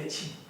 节庆。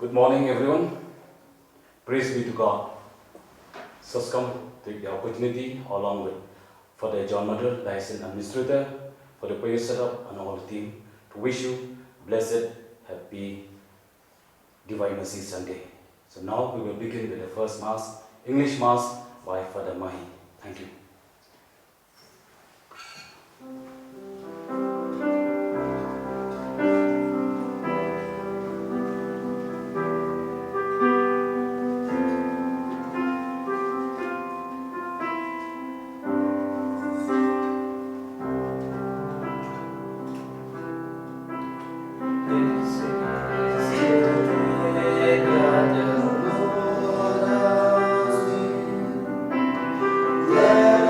Good morning, everyone. Praise be to God. So come take the opportunity along with for the John Mother, License Administrator, for the prayer setup and all the team to wish you blessed, happy Divine Mercy Sunday. So now we will begin with the first Mass, English Mass by Father Mahi. Thank you. Let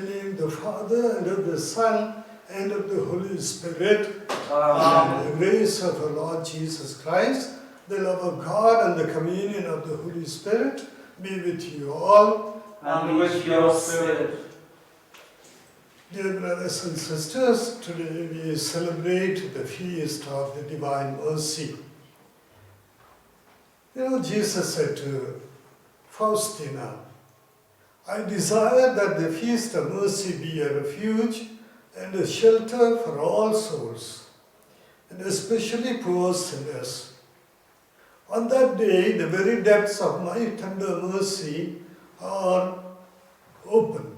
name of the Father, and of the Son, and of the Holy Spirit. Amen. And the grace of our Lord Jesus Christ, the love of God, and the communion of the Holy Spirit be with you all. And with your spirit. Dear brothers and sisters, today we celebrate the feast of the Divine Mercy. You know, Jesus said to Faustina, I desire that the feast of mercy be a refuge and a shelter for all souls, and especially poor sinners. On that day, the very depths of my tender mercy are open.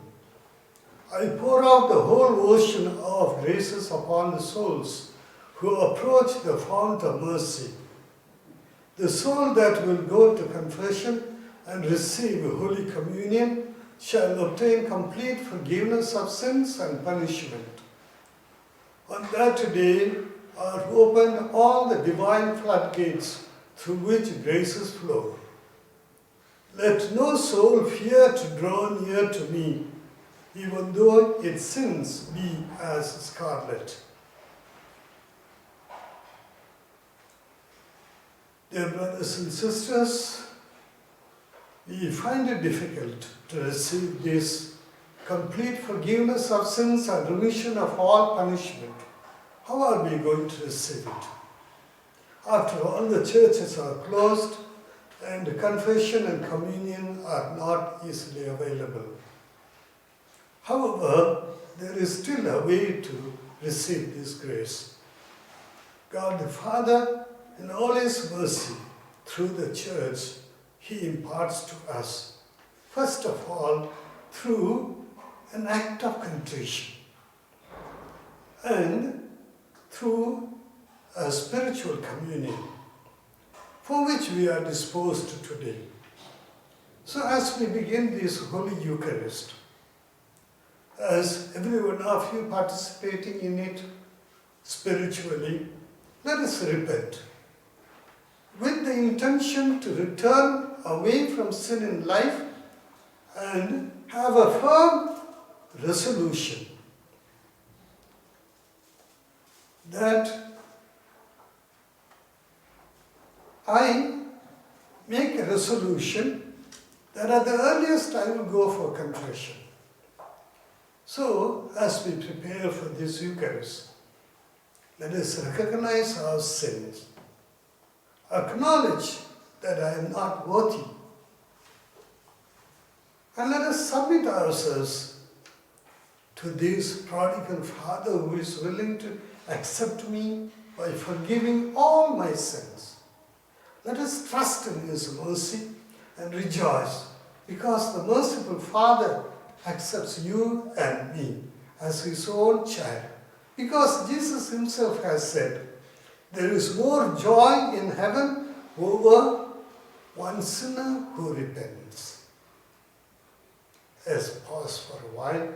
I pour out the whole ocean of graces upon the souls who approach the fount of mercy. The soul that will go to confession and receive Holy Communion shall obtain complete forgiveness of sins and punishment. On that day are opened all the divine floodgates through which graces flow. Let no soul fear to draw near to me, even though its sins be as scarlet. Dear brothers and sisters, we find it difficult to receive this complete forgiveness of sins and remission of all punishment. How are we going to receive it? After all, the churches are closed and confession and communion are not easily available. However, there is still a way to receive this grace. God the Father, in all His mercy, through the church, He imparts to us, first of all, through an act of contrition and through a spiritual communion for which we are disposed today. So as we begin this Holy Eucharist, as every one of you participating in it spiritually, let us repent with the intention to return away from sin in life and have a firm resolution that I make a resolution that at the earliest I will go for confession. So, as we prepare for this Eucharist, let us recognize our sins, acknowledge that I am not worthy, and let us submit ourselves to this prodigal Father who is willing to accept me by forgiving all my sins. Let us trust in His mercy and rejoice because the merciful Father accepts you and me as His own child. Because Jesus Himself has said, there is more joy in heaven over one sinner who repents. Let's pause for a while,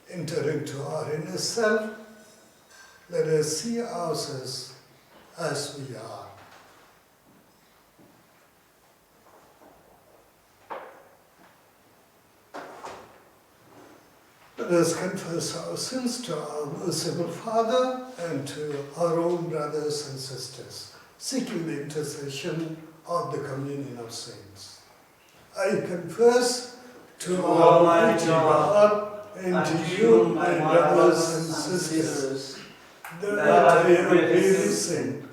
enter into our inner self. Let us see ourselves as we are. Let us confess our sins to our merciful Father and to our own brothers and sisters, seeking the intercession of the communion of saints. I confess to Almighty God and to you, my brothers and sisters, that I have really sinned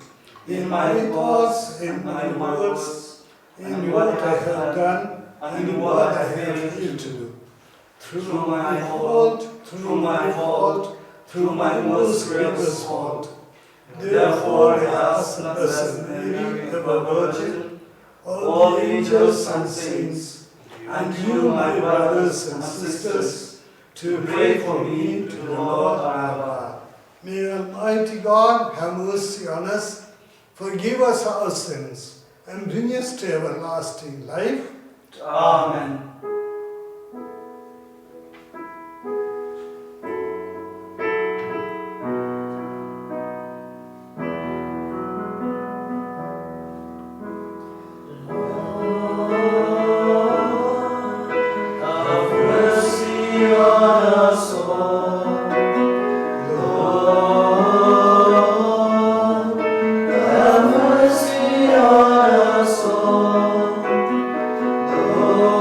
in my thoughts, in my words, in what I have done, and in what I have failed to do. Through my fault, through my most grievous fault. Therefore I ask the Blessed Mary, ever Virgin, all the angels and saints, and you, my brothers and sisters, to pray for me to the Lord our God. May Almighty God have mercy on us, forgive us our sins, and bring us to everlasting life. Amen. Have mercy on us all. Lord, have mercy on us all. Lord,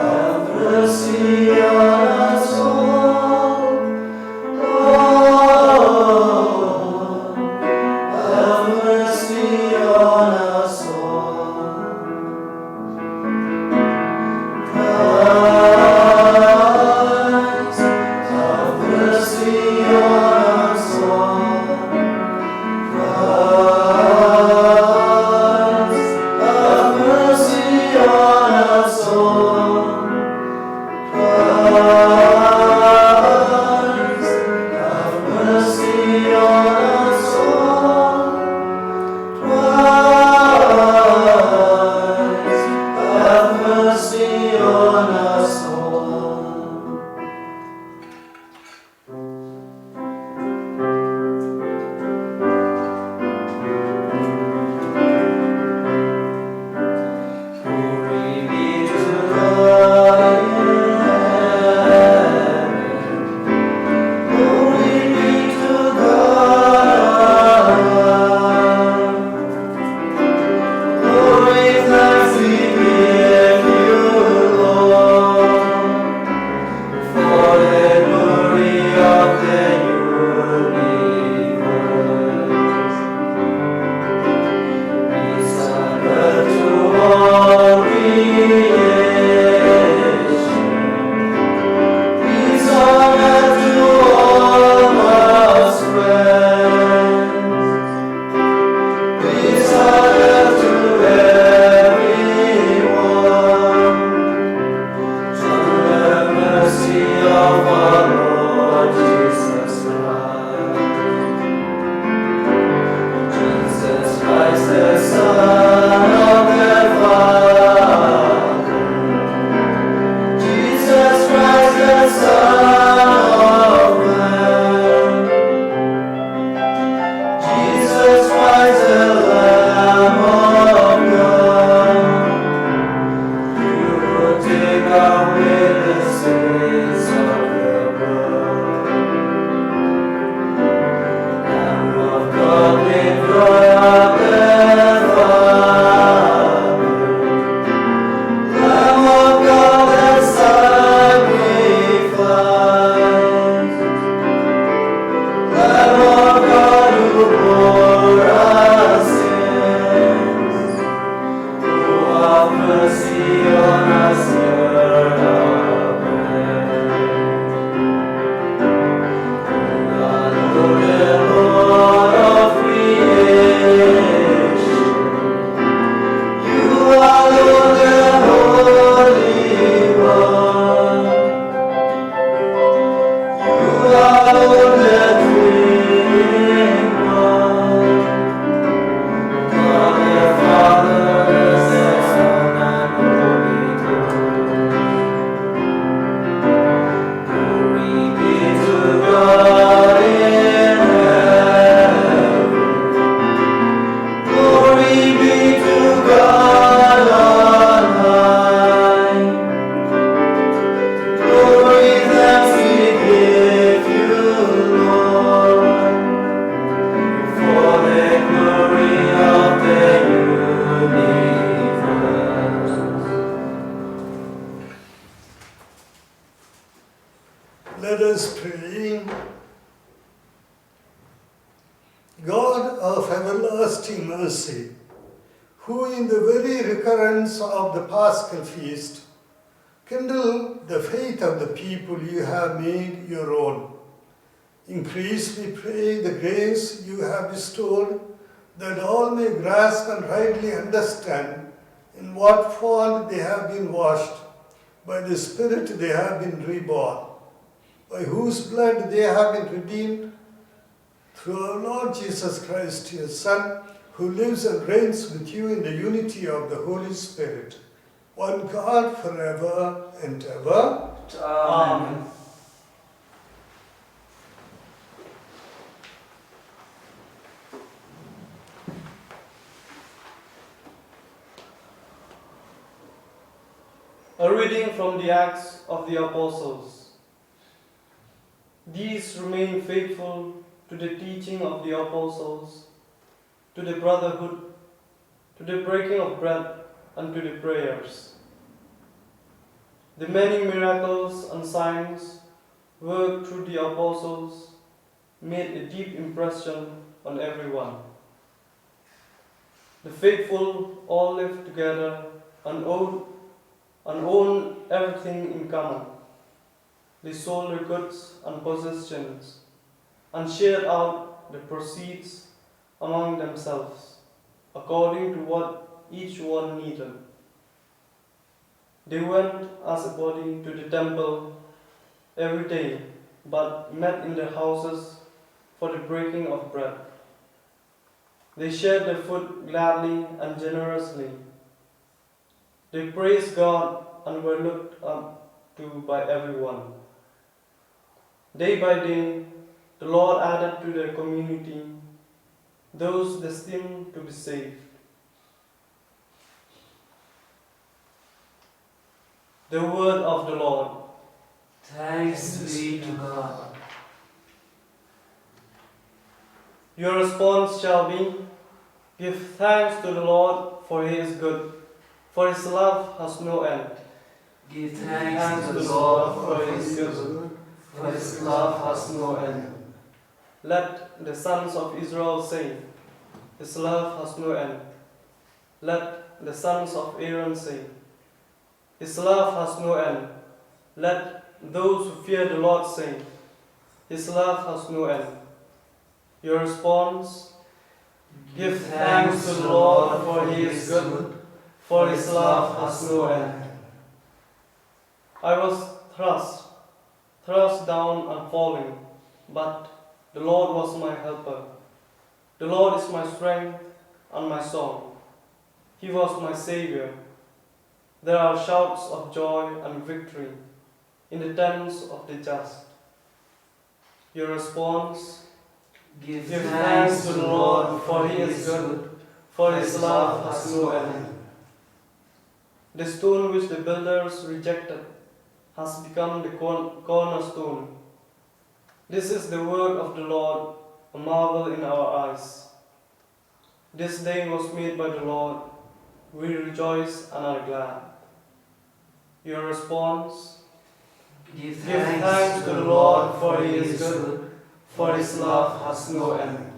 have mercy on us all. Lord, have mercy on us all. Christ, have mercy on us all. Christ, have mercy on us all. Christ, have mercy on us all. Christ, have mercy on us all. Glory be to God in heaven. Glory be to God. Glory, thanks we give you, Lord, for the glory of the universe. Peace on earth to all creation. Peace on earth to all God's friends. Peace on earth to everyone. Through the mercy of our Lord Jesus Christ. Jesus Christ, the Son of the Father. Jesus Christ, the Son of Man. Jesus Christ, the Lamb of God. You will take away the sins of the world. Lamb of God, with joy of the Father. Lamb of God, the sacrifice. Lamb of God, who bore our sins. Oh, have mercy on us, hear our prayer. God, the Lord of creation, you alone the Holy One. You alone the Twin One. God the Father, the Son, and Holy Ghost. Glory be to God in heaven. Glory be to God on high. Glory, thanks we give you, Lord, for the glory of the universe. Let us pray. God of everlasting mercy, who in the very recurrence of the Paschal feast kindle the faith of the people you have made your own. Increase, we pray, the grace you have bestowed, that all may grasp and rightly understand in what form they have been washed, by the Spirit they have been reborn, by whose blood they have been redeemed, through our Lord Jesus Christ, your Son, who lives and reigns with you in the unity of the Holy Spirit, one God forever and ever. Amen. A A reading from the Acts of the Apostles. These remain faithful to the teaching of the apostles, to the brotherhood, to the breaking of bread, and to the prayers. The many miracles and signs worked through the apostles made a deep impression on everyone. The faithful all lived together and owned everything in common. They sold their goods and possessions and shared out the proceeds among themselves, according to what each one needed. They went as a body to the temple every day, but met in their houses for the breaking of bread. They shared their food gladly and generously. They praised God and were looked up to by everyone. Day by day, the Lord added to their community those destined to be saved. The word of the Lord. Thanks be to God. Your response shall be, give thanks to the Lord, for he is good, for his love has no end. Give thanks to the Lord, for he is good, for his love has no end. Let the sons of Israel say, his love has no end. Let the sons of Aaron say, his love has no end. Let those who fear the Lord say, his love has no end. Your response, give thanks to the Lord, for he is good, for his love has no end. I was thrust down and falling, but the Lord was my helper. The Lord is my strength and my song. He was my Savior. There are shouts of joy and victory in the tents of the just. Your response, Give thanks to the Lord, for he is good, for his love has no end. The stone which the builders rejected has become the cornerstone. This is the work of the Lord, a marvel in our eyes. This day was made by the Lord. We rejoice and are glad. Your response, Give thanks to the Lord, for he is good, for his love has no end.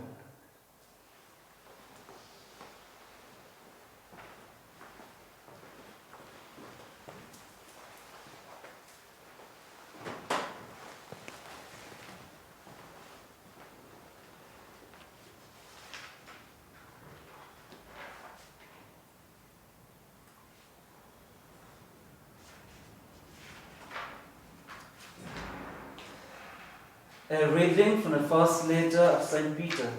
A reading from the first letter of St. Peter.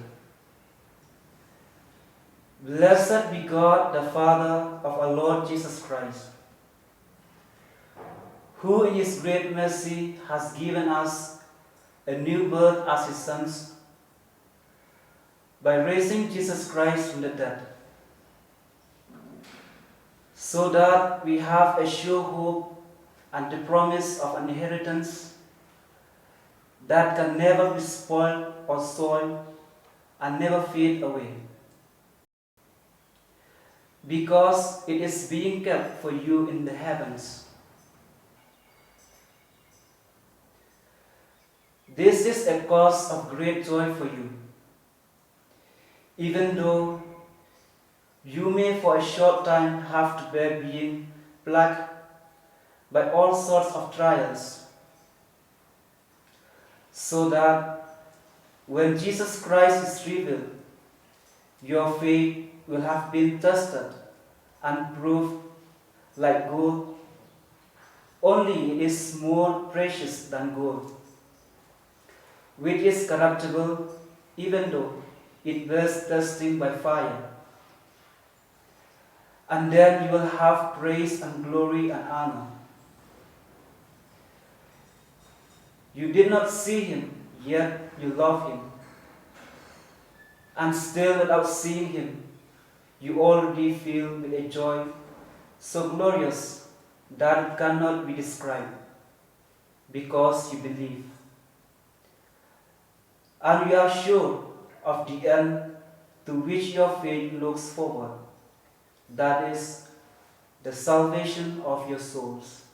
Blessed be God, the Father of our Lord Jesus Christ, who in his great mercy has given us a new birth as his sons by raising Jesus Christ from the dead, so that we have a sure hope and the promise of an inheritance that can never be spoiled or soiled and never fade away, because it is being kept for you in the heavens. This is a cause of great joy for you, even though you may for a short time have to bear being plagued by all sorts of trials, so that when Jesus Christ is revealed, your faith will have been tested and proved like gold, only it is more precious than gold, which is corruptible even though it bears testing by fire. And then you will have praise and glory and honor. You did not see him, yet you love him. And still, without seeing him, you already feel with a joy so glorious that cannot be described because you believe. And you are sure of the end to which your faith looks forward, that is, the salvation of your souls.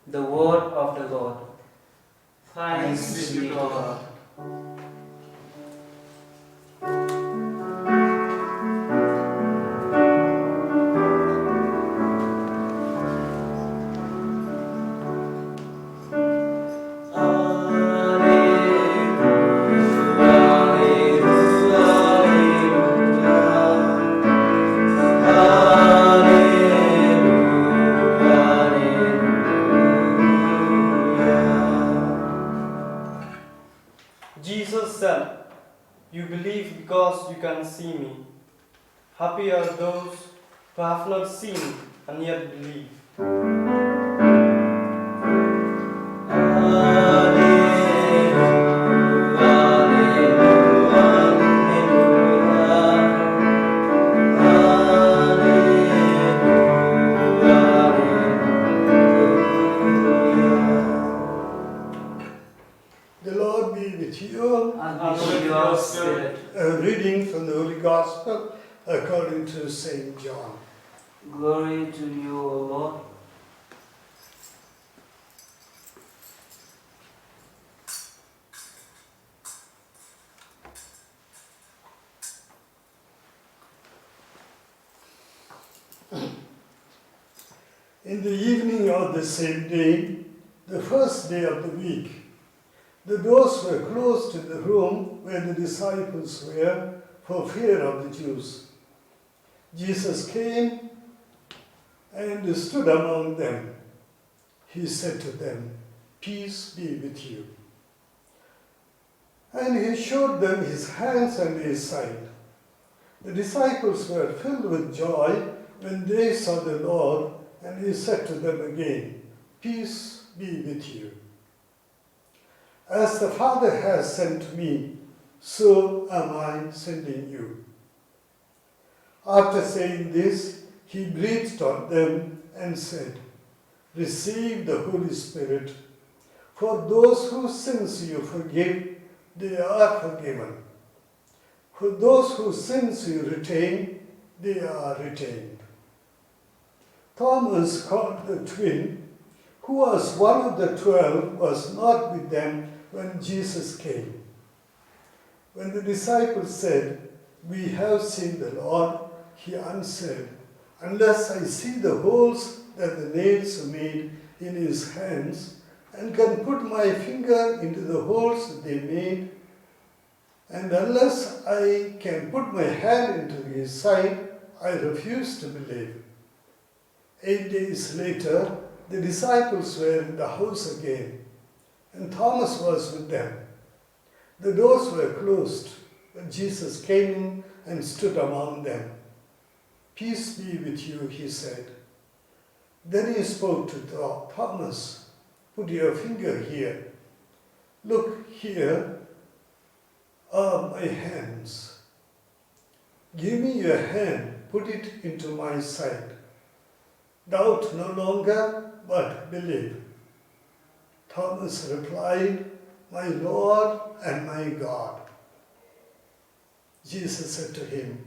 The word of the Lord. Thanks be to God. Jesus said, "You believe because you can see me. Happy are those who have not seen and yet believe." The Lord be with you. And with your spirit. A reading from the Holy Gospel according to St. John. Glory to you, O Lord. In the evening of the same day, the first day of the week, the doors were closed in the room where the disciples were for fear of the Jews. Jesus came and stood among them. He said to them, "Peace be with you." And he showed them his hands and his side. The disciples were filled with joy when they saw the Lord, and he said to them again, "Peace be with you. As the Father has sent me, so am I sending you." After saying this, he breathed on them and said, "Receive the Holy Spirit. For those whose sins you forgive, they are forgiven. For those whose sins you retain, they are retained." Thomas, called the twin, who was one of the 12, was not with them when Jesus came. When the disciples said, "We have seen the Lord," he answered, "Unless I see the holes that the nails made in his hands, and can put my finger into the holes they made, and unless I can put my hand into his side, I refuse to believe." 8 days later, the disciples were in the house again, and Thomas was with them. The doors were closed, but Jesus came in and stood among them. "Peace be with you," he said. Then he spoke to Thomas, "Put your finger here. Look, here are my hands. Give me your hand, put it into my side. Doubt no longer, but believe." Thomas replied, "My Lord and my God." Jesus said to him,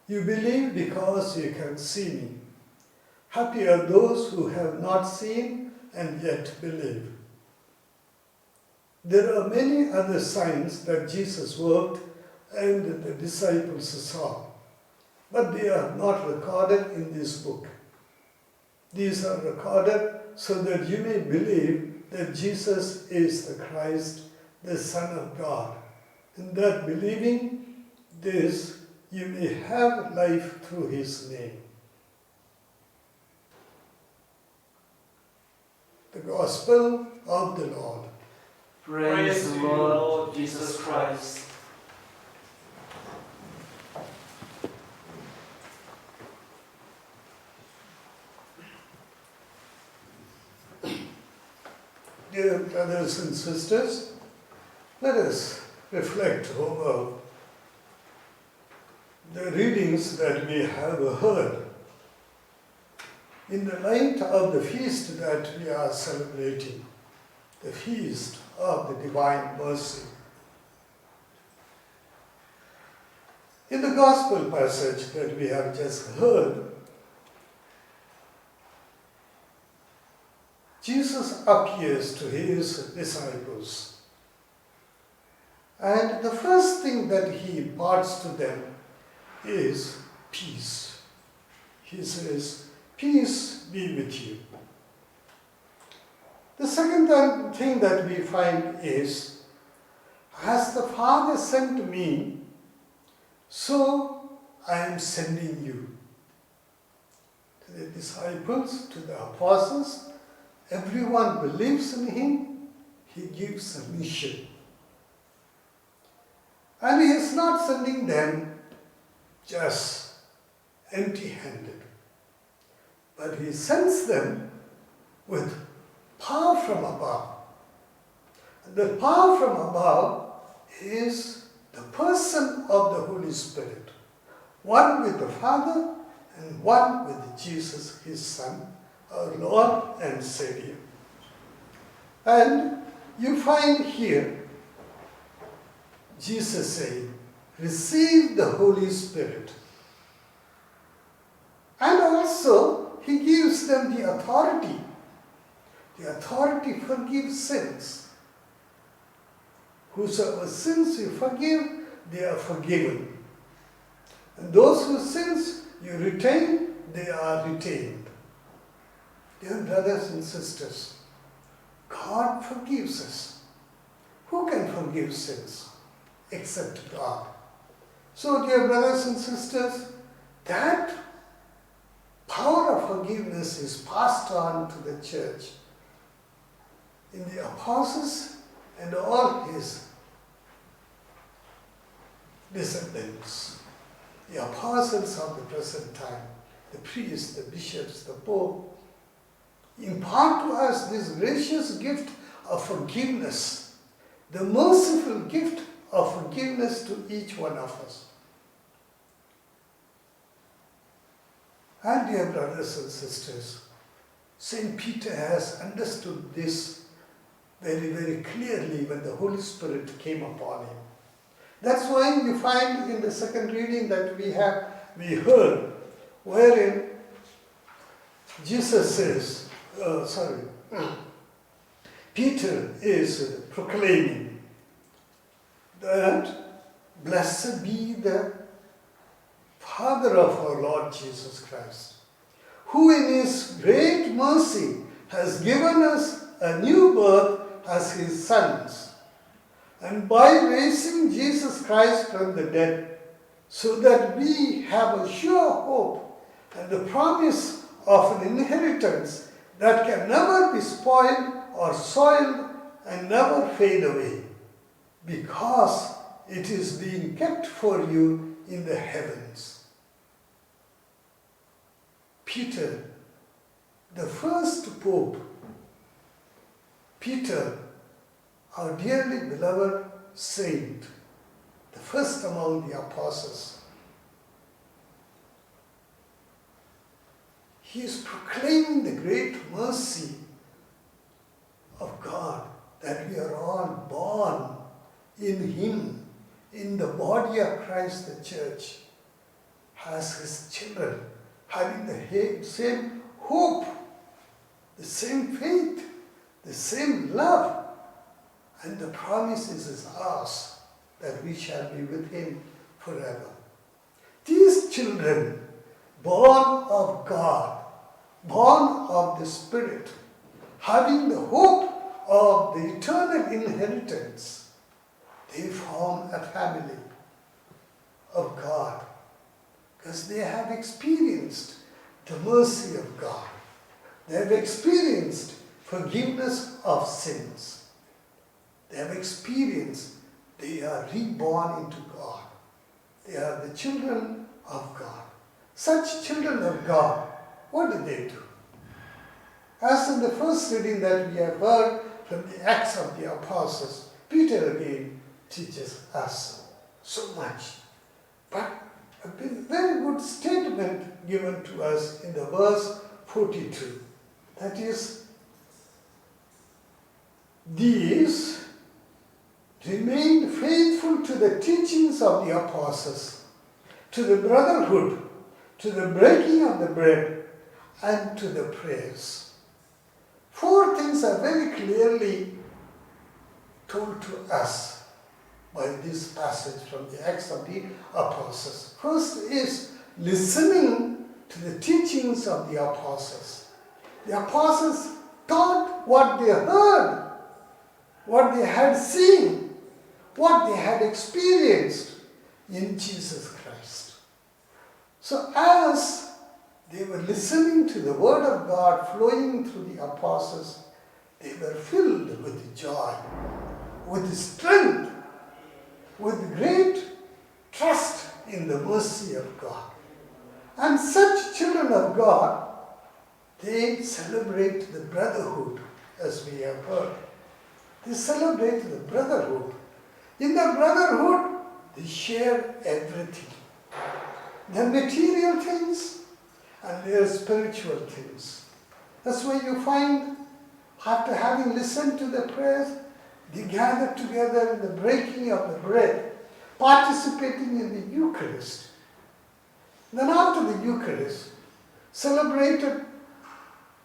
"You believe because you can see me. Happy are those who have not seen and yet believe." There are many other signs that Jesus worked and the disciples saw, but they are not recorded in this book. These are recorded so that you may believe that Jesus is the Christ, the Son of God, and that believing this, you may have life through his name. The Gospel of the Lord. Praise the Lord Jesus Christ. Dear brothers and sisters, let us reflect over the readings that we have heard in the light of the feast that we are celebrating, the feast of the Divine Mercy. In the Gospel passage that we have just heard, Jesus appears to his disciples, and the first thing that he imparts to them is peace. He says, "Peace be with you." The second thing that we find is, "As the Father sent me, so I am sending you." To the disciples, to the apostles, everyone believes in him, he gives a mission. And he is not sending them just empty-handed, but he sends them with power from above. And the power from above is the person of the Holy Spirit, one with the Father and one with Jesus, his Son, our Lord and Savior. And you find here Jesus saying, "Receive the Holy Spirit." And also, he gives them the authority. The authority forgives sins. Whosoever sins you forgive, they are forgiven. And those whose sins you retain, they are retained. Dear brothers and sisters, God forgives us. Who can forgive sins except God? So, dear brothers and sisters, that power of forgiveness is passed on to the church in the apostles and all his descendants, the apostles of the present time, the priests, the bishops, the pope, impart to us this gracious gift of forgiveness, the merciful gift of forgiveness to each one of us. And dear brothers and sisters, St. Peter has understood this very, very clearly when the Holy Spirit came upon him. That's why you find in the second reading that we heard, wherein Jesus says, Peter is proclaiming that blessed be the Father of our Lord Jesus Christ, who in his great mercy has given us a new birth as his sons, and by raising Jesus Christ from the dead, so that we have a sure hope and the promise of an inheritance that can never be spoiled or soiled and never fade away, because it is being kept for you in the heavens. Peter, the first Pope, Peter, our dearly beloved saint, the first among the apostles, he is proclaiming the great mercy of God, that we are all born in him, in the body of Christ, the church, as his children, having the same hope, the same faith, the same love, and the promise is ours that we shall be with him forever. These children, born of God, born of the Spirit, having the hope of the eternal inheritance, they form a family of God, because they have experienced the mercy of God. They have experienced forgiveness of sins. They have experienced they are reborn into God. They are the children of God. Such children of God, what do they do? As in the first reading that we have heard from the Acts of the Apostles, Peter again teaches us so much. But a very good statement given to us in the verse 42. That is, these remained faithful to the teachings of the apostles, to the brotherhood, to the breaking of the bread, and to the prayers. 4 things are very clearly told to us by this passage from the Acts of the Apostles. First is listening to the teachings of the apostles. The apostles taught what they heard, what they had seen, what they had experienced in Jesus Christ. So as they were listening to the word of God flowing through the apostles, they were filled with joy, with strength, with great trust in the mercy of God. And such children of God, they celebrate the brotherhood, as we have heard. They celebrate the brotherhood. In the brotherhood, they share everything. Their material things and their spiritual things. That's why you find, after having listened to the prayers, they gather together in the breaking of the bread, participating in the Eucharist. Then after the Eucharist, celebrated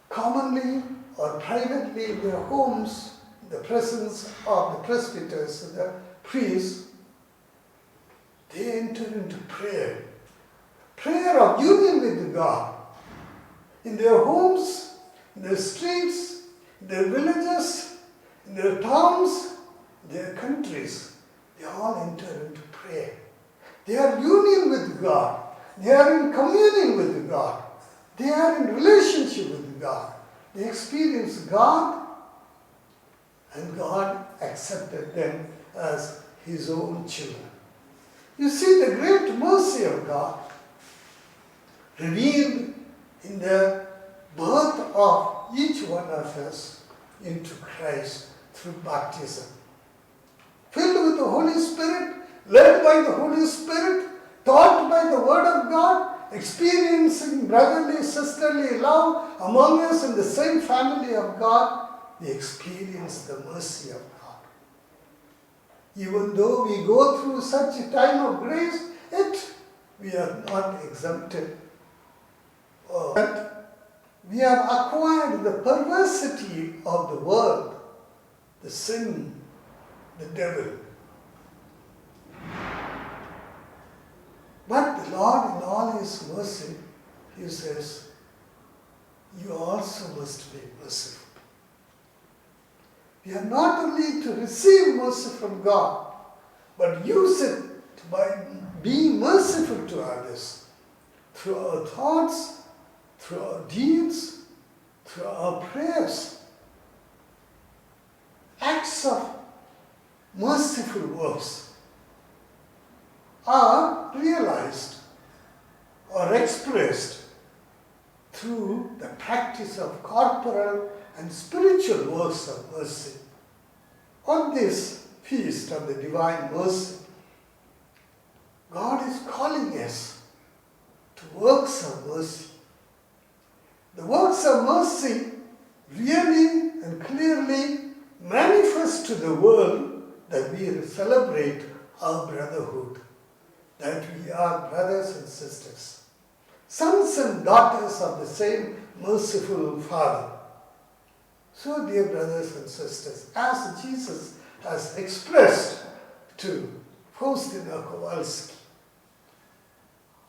commonly or privately in their homes, in the presence of the presbyters and the priests, they enter into prayer. Prayer of union with God. In their homes, in their streets, in their villages, in their towns, their countries, they all enter into prayer. They are union with God. They are in communion with God. They are in relationship with God. They experience God, and God accepted them as His own children. You see the great mercy of God revealed in the birth of each one of us into Christ through baptism. Filled with the Holy Spirit, led by the Holy Spirit, taught by the Word of God, experiencing brotherly, sisterly love among us in the same family of God, we experience the mercy of God. Even though we go through such a time of grace, yet we are not exempted. But we have acquired the perversity of the world, the sin, the devil. But the Lord, in all His mercy, He says, you also must be merciful. We are not only to receive mercy from God, but use it by being merciful to others through our thoughts, through our deeds, through our prayers. Acts of merciful works are realized or expressed through the practice of corporal and spiritual works of mercy. On this feast of the Divine Mercy, God is calling us to works of mercy. The works of mercy really and clearly manifest to the world that we celebrate our brotherhood, that we are brothers and sisters, sons and daughters of the same merciful Father. So, dear brothers and sisters, as Jesus has expressed to Faustina Kowalski,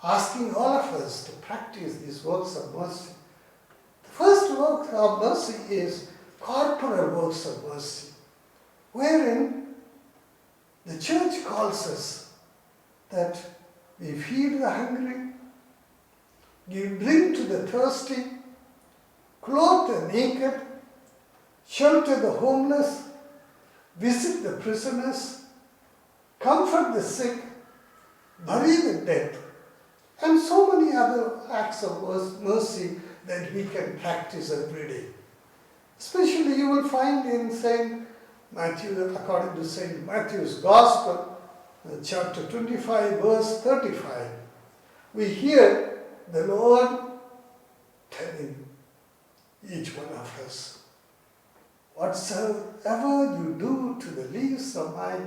asking all of us to practice these works of mercy. The first work of mercy is corporal works of mercy, wherein the church calls us that we feed the hungry, give drink to the thirsty, clothe the naked, shelter the homeless, visit the prisoners, comfort the sick, bury the dead, and so many other acts of mercy that we can practice every day. Especially you will find in St. Matthew, according to St. Matthew's Gospel, chapter 25, verse 35. we hear the Lord telling each one of us, whatsoever you do to the least of my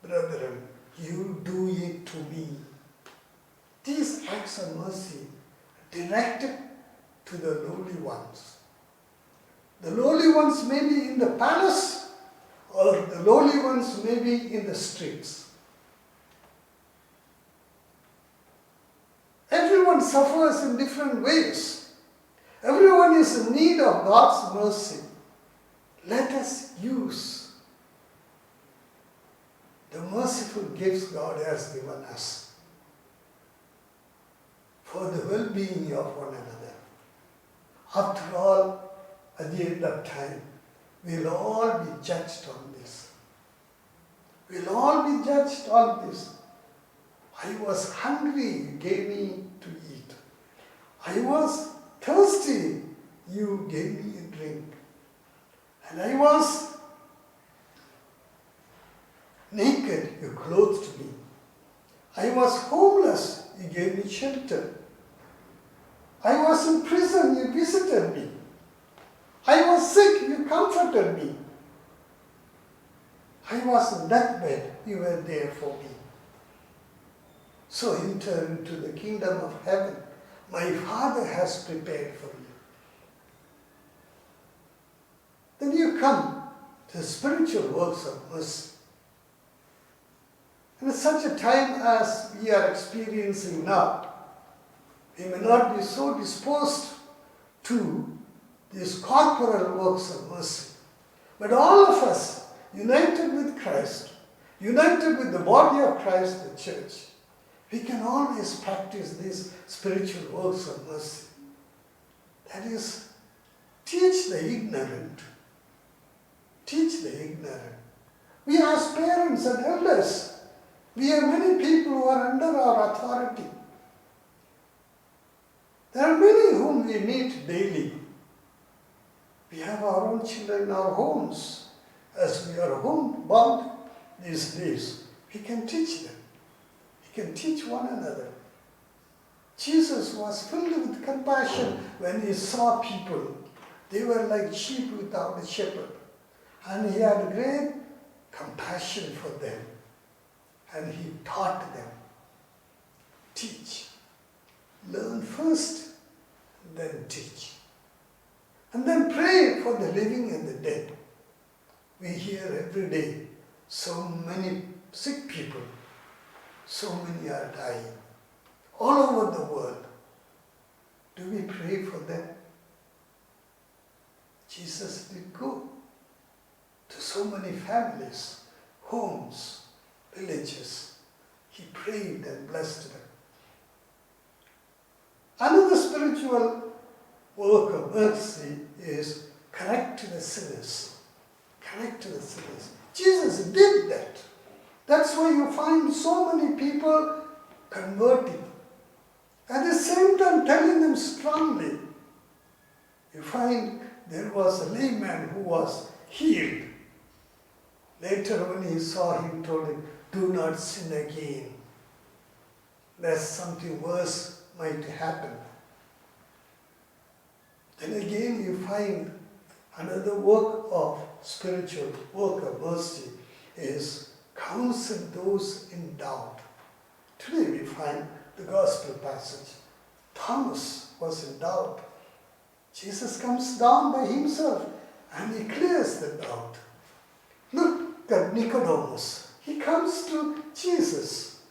brethren, you do it to me. These acts of mercy directed to the lowly ones. The lowly ones may be in the palace, or the lowly ones may be in the streets. Everyone suffers in different ways. Everyone is in need of God's mercy. Let us use the merciful gifts God has given us for the well-being of one another. After all, at the end of time, we'll all be judged on this. We'll all be judged on this. I was hungry, you gave me to eat. I was thirsty, you gave me a drink. And I was naked, you clothed me. I was homeless, you gave me shelter. I was in prison, you visited me. I was sick, you comforted me. I was in deathbed, you were there for me. So enter into the kingdom of heaven. My Father has prepared for you. Then you come to the spiritual works of mercy. And at such a time as we are experiencing now, we may not be so disposed to these corporal works of mercy. But all of us, united with Christ, united with the body of Christ, the church, we can always practice these spiritual works of mercy. That is, teach the ignorant. Teach the ignorant. We as parents and elders, we have many people who are under our authority. There are many whom we meet daily. We have our own children in our homes. As we are homebound these days, we can teach them. We can teach one another. Jesus was filled with compassion when he saw people. They were like sheep without a shepherd. And he had great compassion for them. And he taught them. Teach. Learn first, then teach. And then pray for the living and the dead. We hear every day so many sick people. So many are dying. All over the world. Do we pray for them? Jesus did go to so many families, homes, villages. He prayed and blessed them. Another spiritual work of mercy is connect to the sinners. Connect to the sinners. Jesus did that. That's why you find so many people converting. At the same time telling them strongly. You find there was a layman who was healed. Later when he saw him, told him, do not sin again, lest something worse might happen. Then again you find another work of spiritual work of mercy is counsel those in doubt. Today we find the gospel passage. Thomas was in doubt. Jesus comes down by himself and he clears the doubt. Look at Nicodemus. He comes to Jesus.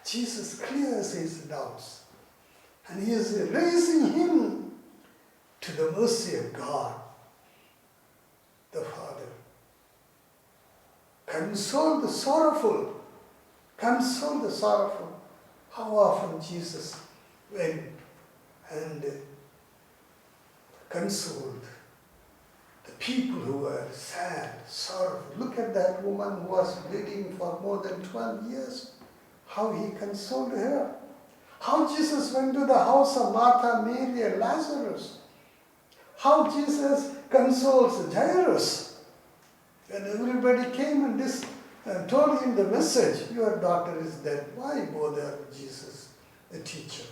Jesus clears his doubts. And he is raising him to the mercy of God, the Father. Console the sorrowful. Console the sorrowful. How often Jesus went and consoled the people who were sad, sorrowful. Look at that woman who was bleeding for more than 12 years. How he consoled her. How Jesus went to the house of Martha, Mary, and Lazarus. How Jesus consoles Jairus. When everybody came and told him the message, your daughter is dead. Why bother Jesus? a teacher.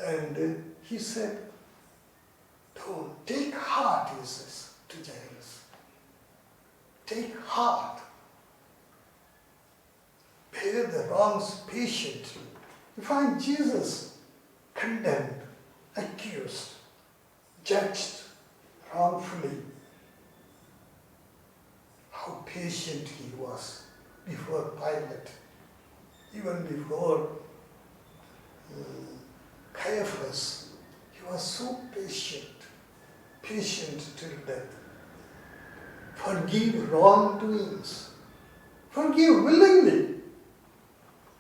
And he said, "Don't take heart," he says to Jairus. Take heart. Bear the wrongs patiently. You find Jesus condemned, accused, judged wrongfully. How patient he was before Pilate, even before Caiaphas. He was so patient till death. Forgive wrongdoings. Forgive willingly.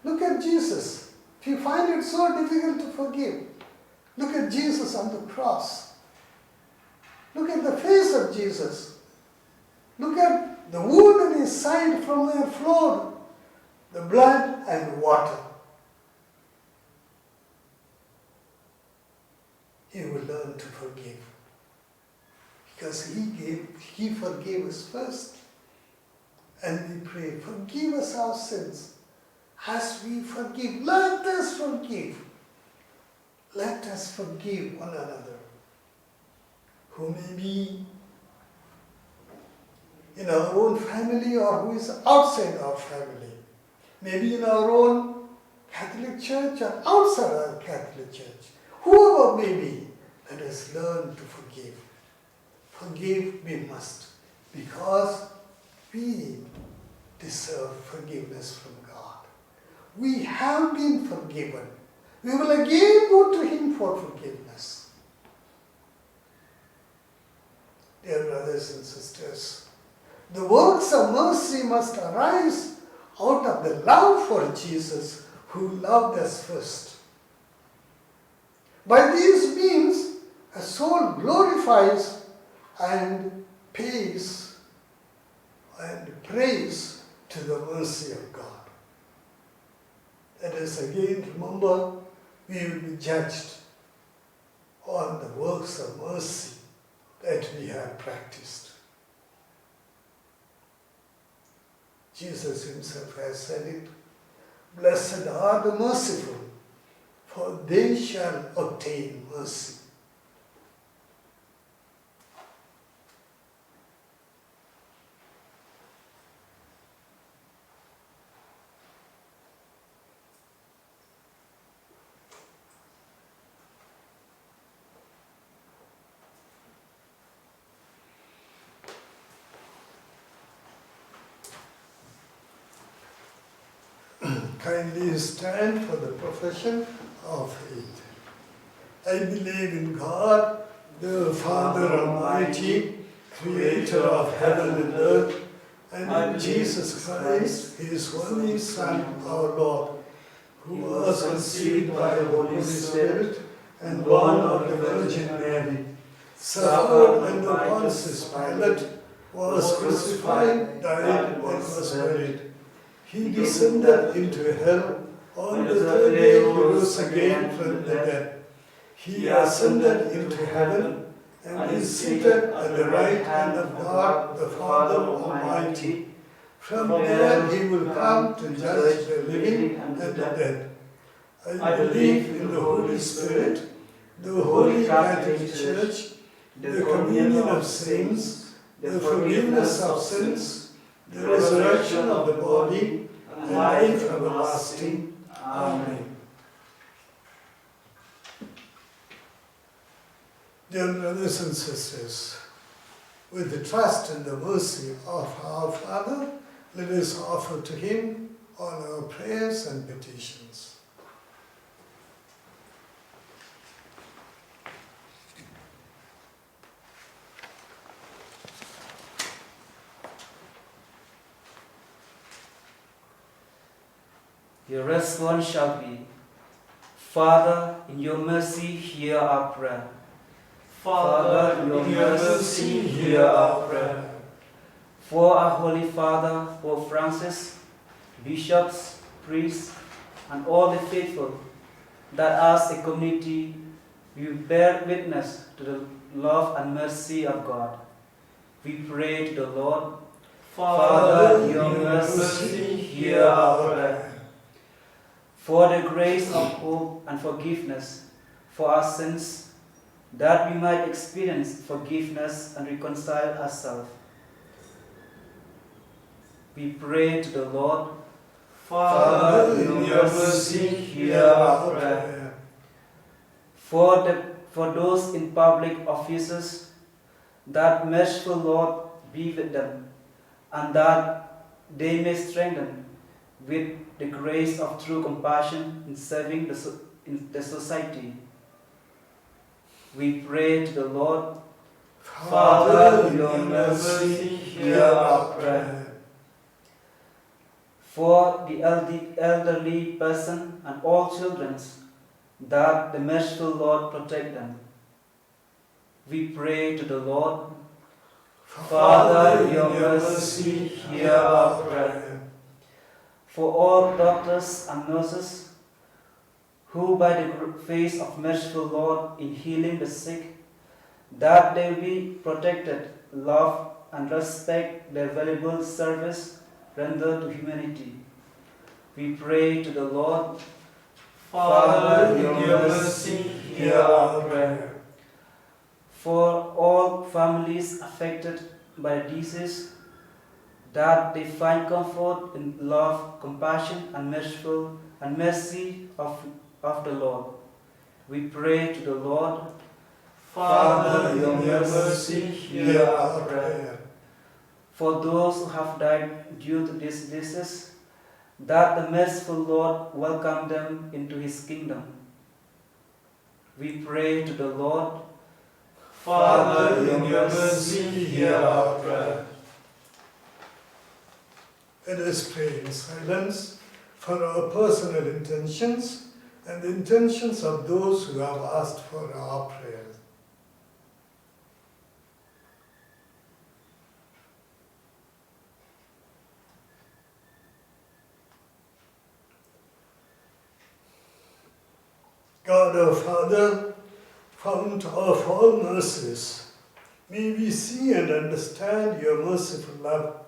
Look at Jesus. If you find it so difficult to forgive, look at Jesus on the cross. Look at the face of Jesus. Look at the wound in his side from where flowed the blood and water. You will learn to forgive. Because he forgave us first. And we pray, forgive us our sins as we forgive. Let us forgive. Let us forgive one another who may be in our own family or who is outside our family. Maybe in our own Catholic church or outside our Catholic church. Whoever may be, let us learn to forgive. Forgive we must, because we deserve forgiveness from God. We have been forgiven. We will again go to Him for forgiveness. Dear brothers and sisters, the works of mercy must arise out of the love for Jesus, who loved us first. By these means, a soul glorifies and pays and prays to the mercy of God. Let us again remember, we will be judged on the works of mercy that we have practiced. Jesus himself has said it, "Blessed are the merciful, for they shall obtain mercy." Kindly stand for the profession of faith. I believe in God, the Father Almighty, creator of heaven and earth, and in Jesus Christ, his only Son, our Lord, who was conceived by the Holy Spirit and born of the Virgin Mary, suffered under Pontius Pilate, was crucified, died, and was buried. He descended into hell. On the third day he rose again from the dead. He ascended into heaven and is seated at the right hand of God, the Father Almighty. From there he will come to judge the living and the dead. I believe in the Holy Spirit, the Holy Catholic Church, the communion of saints, the forgiveness of sins, the resurrection of the body, and life everlasting. Amen. Dear brothers and sisters, with the trust and the mercy of our Father, let us offer to Him all our prayers and petitions. Your response shall be, Father, in your mercy, hear our prayer. Father, in your mercy, hear our prayer. For our Holy Father, Pope Francis, bishops, priests, and all the faithful, that as a community we bear witness to the love and mercy of God, we pray to the Lord. Father, in your mercy, hear our prayer. for the grace of hope and forgiveness for our sins, that we might experience forgiveness and reconcile ourselves. We pray to the Lord. Father, in your mercy, hear our prayer. For those in public offices, that merciful Lord be with them, and that they may strengthen with the grace of true compassion in serving in the society. We pray to the Lord. Father, in your mercy, hear our prayer. For the elderly person and all children, that the merciful Lord protect them. We pray to the Lord. Father, in your mercy, hear our prayer. For all doctors and nurses, who by the face of merciful Lord in healing the sick, that they be protected, love and respect their valuable service rendered to humanity. We pray to the Lord. Father, in your mercy, hear our prayer. For all families affected by disease, that they find comfort in love, compassion, and mercy of the Lord. We pray to the Lord. Father, in your mercy, hear our prayer. For those who have died due to this disease, that the merciful Lord welcome them into his kingdom. We pray to the Lord. Father, in your mercy, hear our prayer. Let us pray in silence for our personal intentions and the intentions of those who have asked for our prayers. God our Father, fount of all mercies, may we see and understand your merciful love.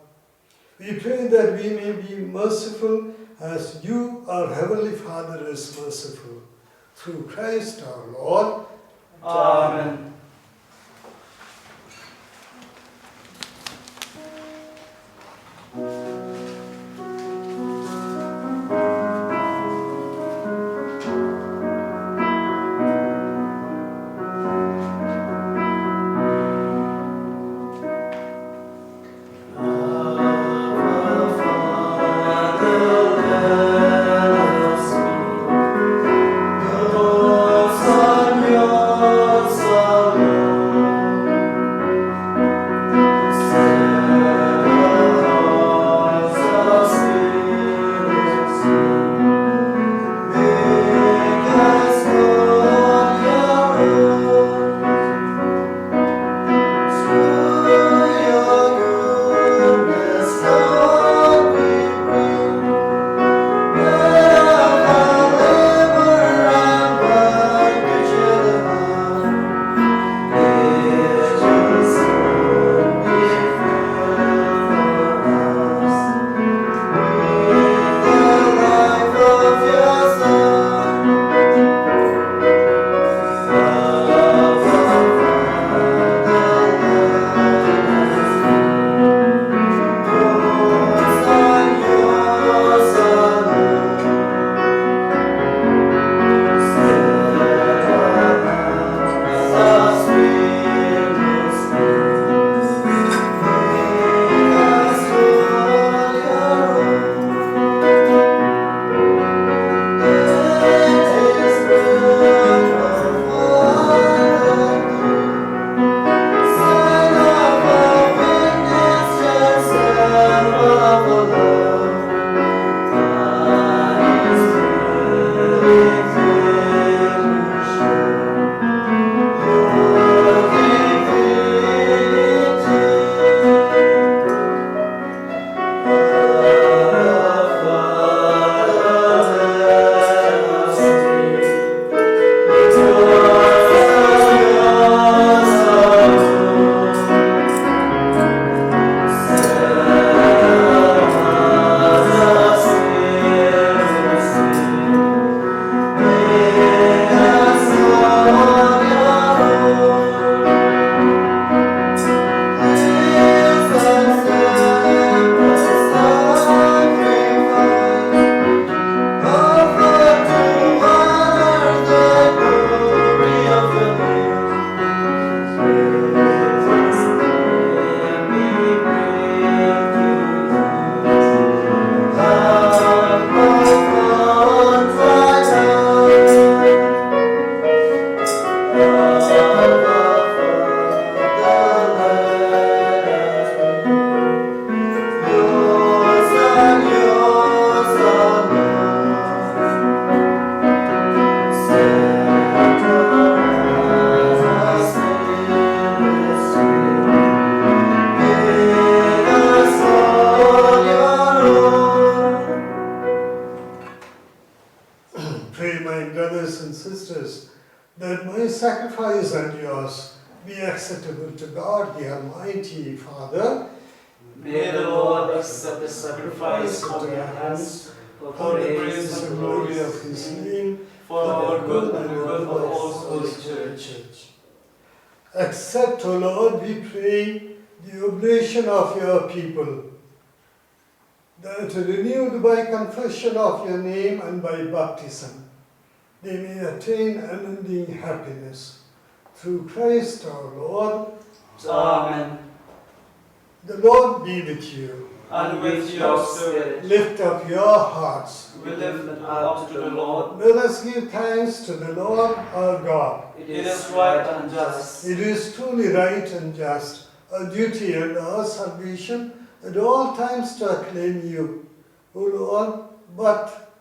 We pray that we may be merciful as you, our Heavenly Father, is merciful. Through Christ our Lord. Amen. Son, ours and yours be acceptable to God, the Almighty Father. May the Lord accept the sacrifice from your hands for the praise and glory of His name, for our good and the good of all His church. Accept, O Lord, we pray, the oblation of your people, that renewed by confession of your name and by baptism, they may attain unending happiness. Through Christ our Lord. Amen. The Lord be with you. And with your spirit, Lift up your hearts. we lift it up to the Lord. Let us give thanks to the Lord our God. It is right and just. It is truly right and just, our duty and our salvation at all times to acclaim you, O Lord, but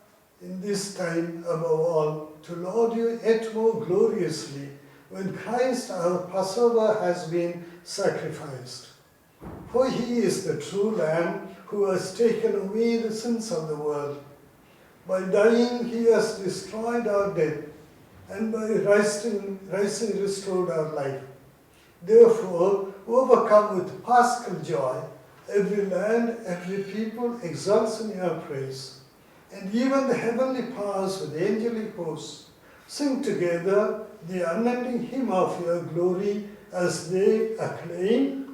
in this time above all, to laud you yet more gloriously when Christ our Passover has been sacrificed. For he is the true Lamb who has taken away the sins of the world. By dying he has destroyed our death, and by rising restored our life. Therefore, overcome with paschal joy, every land, every people exults in your praise. And even the heavenly powers with angelic hosts sing together the unending hymn of your glory as they acclaim.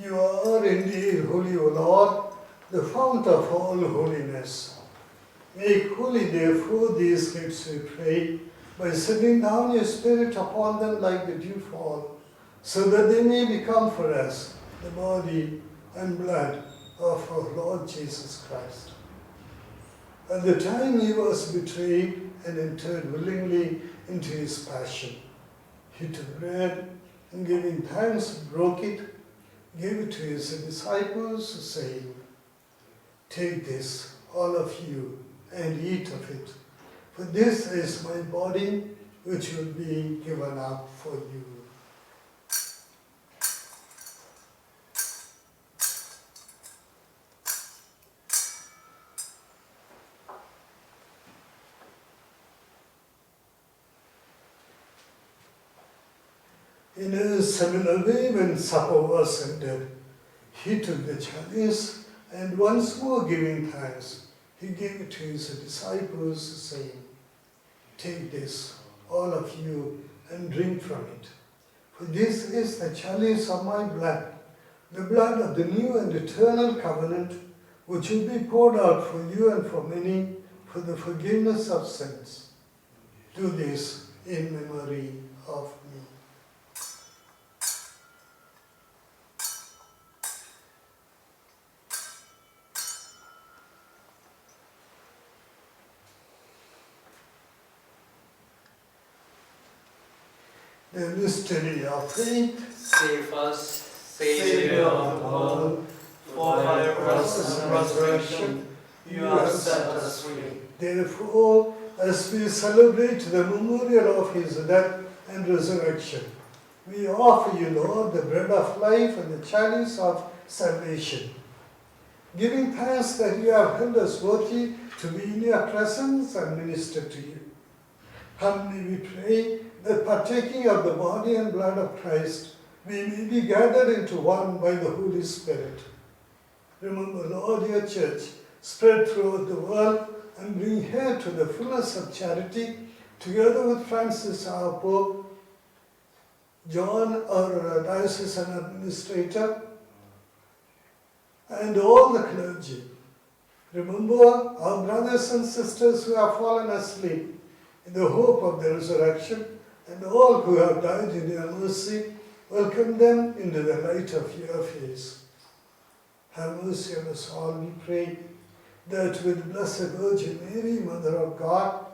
You are indeed holy, O Lord, the fount of all holiness. Make holy, therefore, these gifts, we pray, by sending down your Spirit upon them like the dewfall, so that they may become for us the body and blood of our Lord Jesus Christ. At the time he was betrayed and entered willingly into his passion, he took bread and giving thanks, broke it, gave it to his disciples, saying, "Take this, all of you, and eat of it, for this is my body, which will be given up for you." In a similar way, when supper was ended, he took the chalice, and once more giving thanks, he gave it to his disciples, saying, "Take this, all of you, and drink from it. For this is the chalice of my blood, the blood of the new and eternal covenant, which will be poured out for you and for many for the forgiveness of sins. Do this in memory of me." The mystery of faith. Save us, Savior of all, for by your cross and resurrection you have set us free. Therefore, as we celebrate the memorial of his death and resurrection, we offer you, Lord, the bread of life and the chalice of salvation, giving thanks that you have held us worthy to be in your presence and minister to you. Humbly we pray that partaking of the body and blood of Christ, we may be gathered into one by the Holy Spirit. Remember, Lord, your church spread throughout the world and bring here to the fullness of charity, together with Francis, our Pope, John, our diocesan administrator, and all the clergy. Remember our brothers and sisters who have fallen asleep in the hope of the resurrection, and all who have died in your mercy. Welcome them into the light of your face. Have mercy on us all, we pray, that with Blessed Virgin Mary, Mother of God,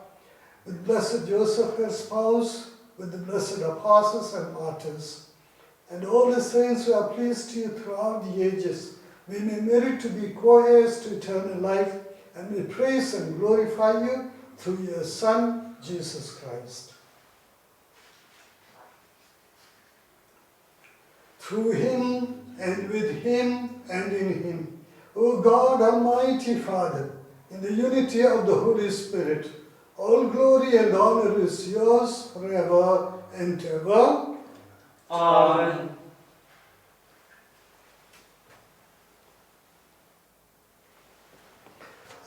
with Blessed Joseph, her spouse, with the blessed apostles and martyrs, and all the saints who have pleased you throughout the ages, we may merit to be co-heirs to eternal life, and we praise and glorify you through your Son, Jesus Christ. Through him, and with him, and in him, O God, Almighty Father, in the unity of the Holy Spirit, all glory and honor is yours forever and ever. Amen.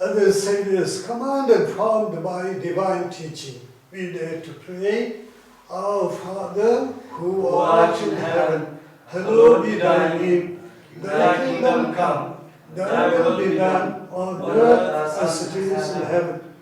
As the Saviour's command and formed by divine teaching, we dare to pray, Our Father, who art in heaven, hallowed be thy name. Thy kingdom come, thy will be done on earth as it is in heaven.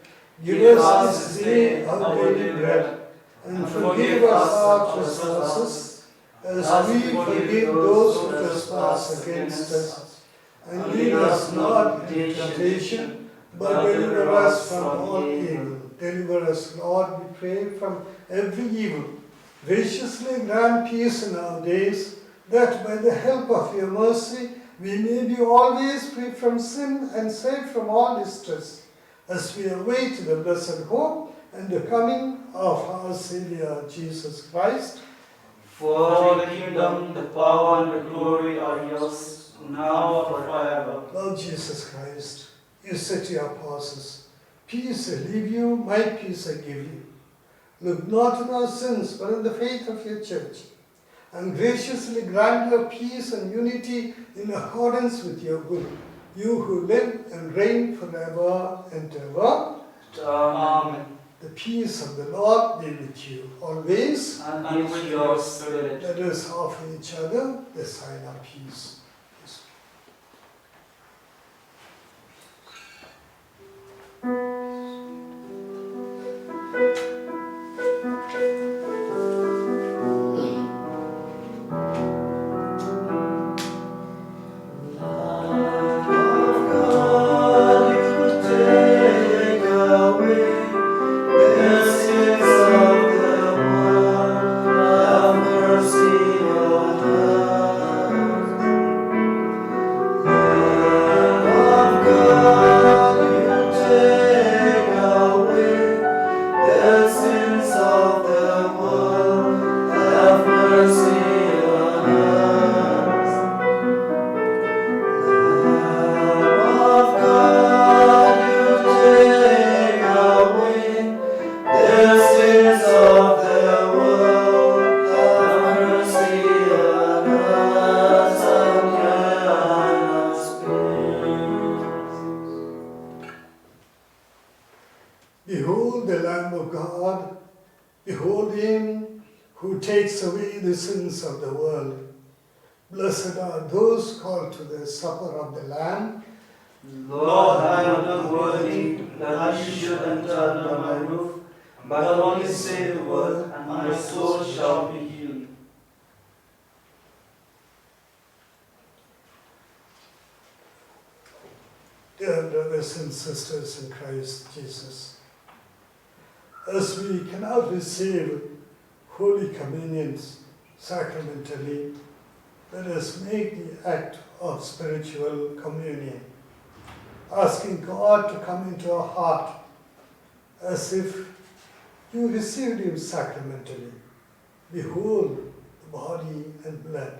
Give us this day our daily bread, and forgive us our trespasses, as we forgive those who trespass against us. And lead us not into temptation, but deliver us from all evil. Deliver us, Lord, we pray, from every evil. Graciously grant peace in our days, that by the help of your mercy we may be always free from sin and safe from all distress, as we await the blessed hope and the coming of our Saviour Jesus Christ. For the kingdom, the power, and the glory are yours, now and forever. Lord Jesus Christ, you said to your apostles, Peace I leave you, my peace I give you. Look not on our sins, but on the faith of your church, and graciously grant her peace and unity in accordance with your will, you who live and reign forever and ever. Amen. The peace of the Lord be with you always. And with your spirit. Let us offer each other the sign of peace. Behold the Lamb of God, behold him who takes away the sins of the world. Blessed are those called to the supper of the Lamb. Lord, I am not worthy that you should enter under my roof, but only say the word, and my soul shall be healed. Dear brothers and sisters in Christ Jesus, as we cannot receive Holy Communion sacramentally, let us make the act of spiritual communion, asking God to come into our heart as if you received him sacramentally. Behold the body and blood,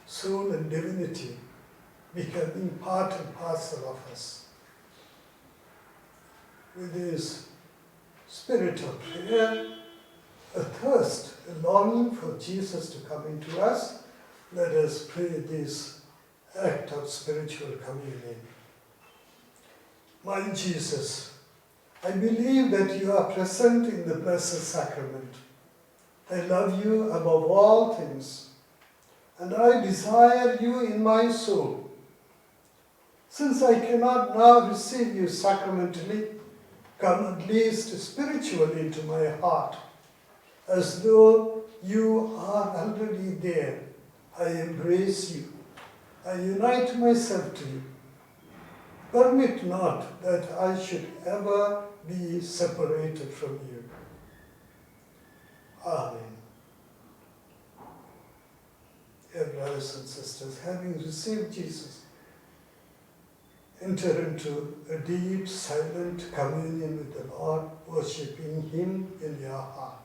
soul and divinity becoming part and parcel of us. With this spirit of prayer, a thirst, a longing for Jesus to come into us, Let us pray this act of spiritual communion. My Jesus, I believe that you are present in the Blessed Sacrament. I love you above all things, and I desire you in my soul. Since I cannot now receive you sacramentally, come at least spiritually into my heart, as though you are already there. I embrace you. I unite myself to you. Permit not that I should ever be separated from you. Amen. Dear brothers and sisters, having received Jesus, enter into a deep, silent communion with the Lord, worshipping Him in your heart.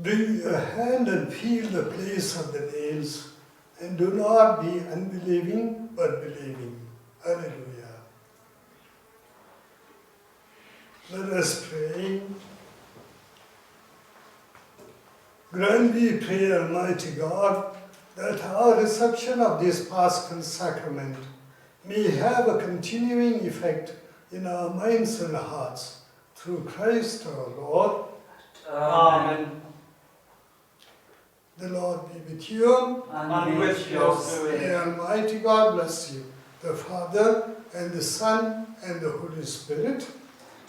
Bring your hand and feel the place of the nails, and do not be unbelieving but believing. Hallelujah. Let us pray. Grant we pray, Almighty God, that our reception of this Paschal sacrament may have a continuing effect in our minds and hearts, through Christ our Lord. Amen. The Lord be with you. And with your spirit. May Almighty God bless you, the Father, and the Son, and the Holy Spirit.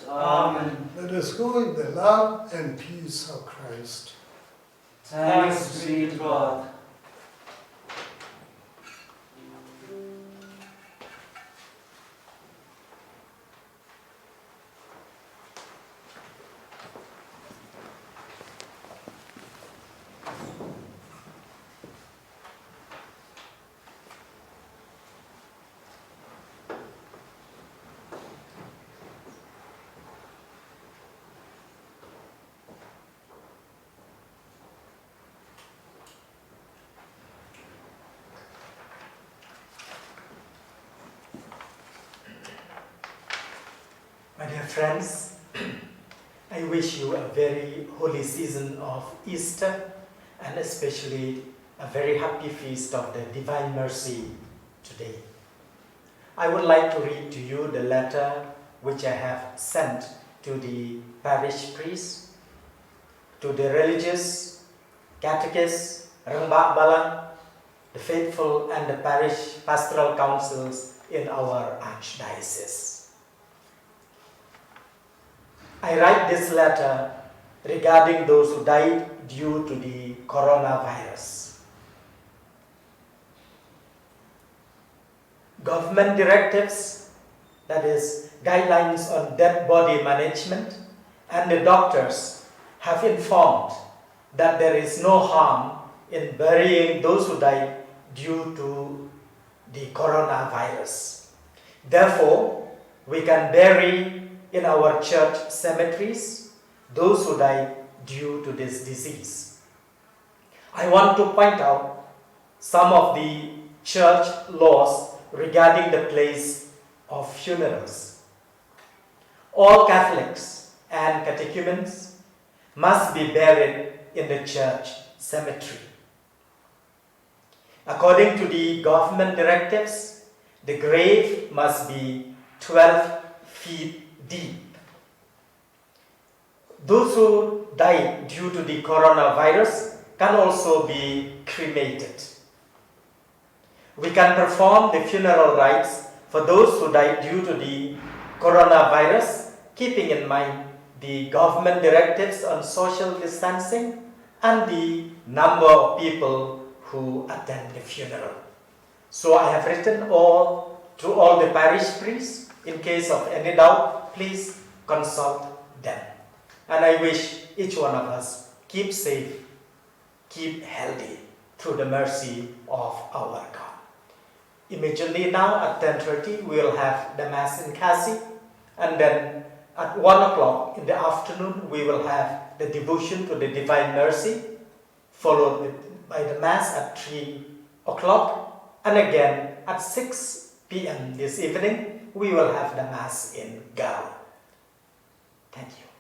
Amen. Let us go in the love and peace of Christ. Thanks be to God. friends, I wish you a very holy season of Easter and especially a very happy feast of the Divine Mercy today. I would like to read to you the letter which I have sent to the parish priests, to the religious, catechists, Rengbak Balang, the faithful and the parish pastoral councils in our archdiocese. I write this letter regarding those who died due to the coronavirus. Government directives, that is, guidelines on dead body management, and the doctors have informed that there is no harm in burying those who died due to the coronavirus. Therefore, we can bury in our church cemeteries those who died due to this disease. I want to point out some of the church laws regarding the place of funerals. All Catholics and catechumens must be buried in the church cemetery. According to the government directives, the grave must be 12 feet deep. Those who died due to the coronavirus can also be cremated. We can perform the funeral rites for those who died due to the coronavirus, keeping in mind the government directives on social distancing and the number of people who attend the funeral. So I have written to all the parish priests. In case of any doubt, please consult them. And I wish each one of us keep safe, keep healthy through the mercy of our God. Immediately now at 10:30 we will have the Mass in Kasi, and then at 1 o'clock in the afternoon we will have the devotion to the Divine Mercy, followed by the Mass at 3 o'clock, and again at 6 p.m. this evening we will have the Mass in Garo. Thank you.